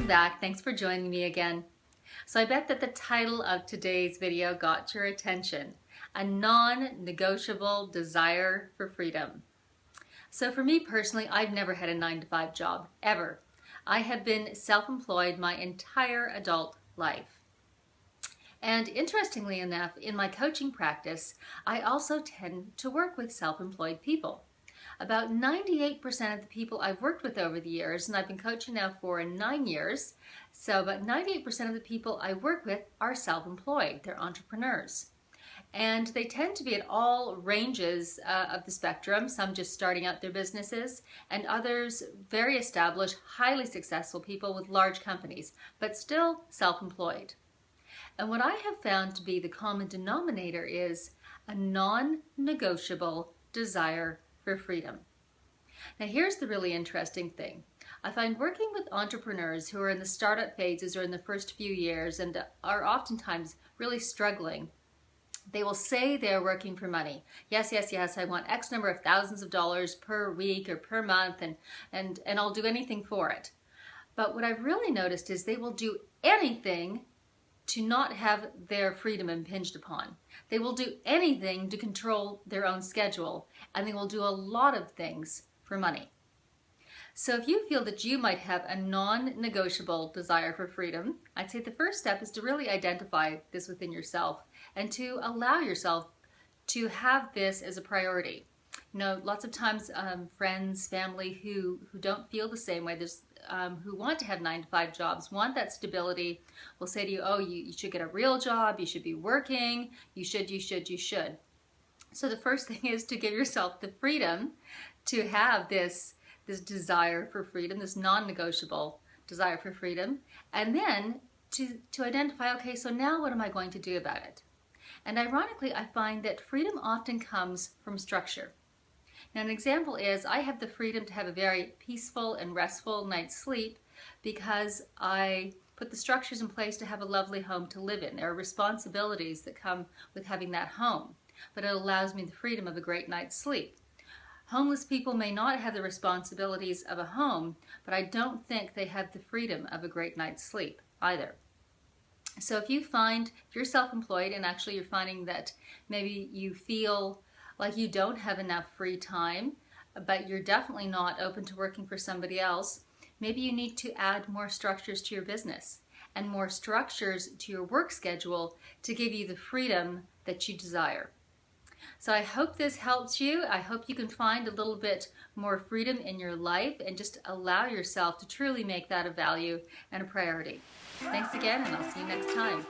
back. Thanks for joining me again. So I bet that the title of today's video got your attention. A non-negotiable desire for freedom. So for me personally, I've never had a 9-to-5 job, ever. I have been self-employed my entire adult life. And interestingly enough, in my coaching practice, I also tend to work with self-employed people. About 98% of the people I've worked with over the years, and I've been coaching now for 9 years, so about 98% of the people I work with are self-employed. They're entrepreneurs. And they tend to be at all ranges of the spectrum, some just starting out their businesses, and others very established, highly successful people with large companies, but still self-employed. And what I have found to be the common denominator is a non-negotiable desire for freedom. Now here's the really interesting thing. I find working with entrepreneurs who are in the startup phases or in the first few years and are oftentimes really struggling, they will say they're working for money. Yes, yes, yes, I want X number of thousands of dollars per week or per month and I'll do anything for it. But what I've really noticed is they will do anything to not have their freedom impinged upon. They will do anything to control their own schedule, and they will do a lot of things for money. So if you feel that you might have a non-negotiable desire for freedom, I'd say the first step is to really identify this within yourself and to allow yourself to have this as a priority. You know, lots of times friends, family who don't feel the same way, who want to have 9-to-5 jobs, want that stability, will say to you, oh, you should get a real job, you should be working, you should. So the first thing is to give yourself the freedom to have this desire for freedom, this non-negotiable desire for freedom, and then to identify, okay, so now what am I going to do about it? And ironically, I find that freedom often comes from structure. Now, an example is I have the freedom to have a very peaceful and restful night's sleep because I put the structures in place to have a lovely home to live in. There are responsibilities that come with having that home, but it allows me the freedom of a great night's sleep. Homeless people may not have the responsibilities of a home, but I don't think they have the freedom of a great night's sleep either. So if you're self-employed and actually you're finding that maybe you feel like you don't have enough free time, but you're definitely not open to working for somebody else, maybe you need to add more structures to your business and more structures to your work schedule to give you the freedom that you desire. So I hope this helps you. I hope you can find a little bit more freedom in your life and just allow yourself to truly make that a value and a priority. Thanks again, and I'll see you next time.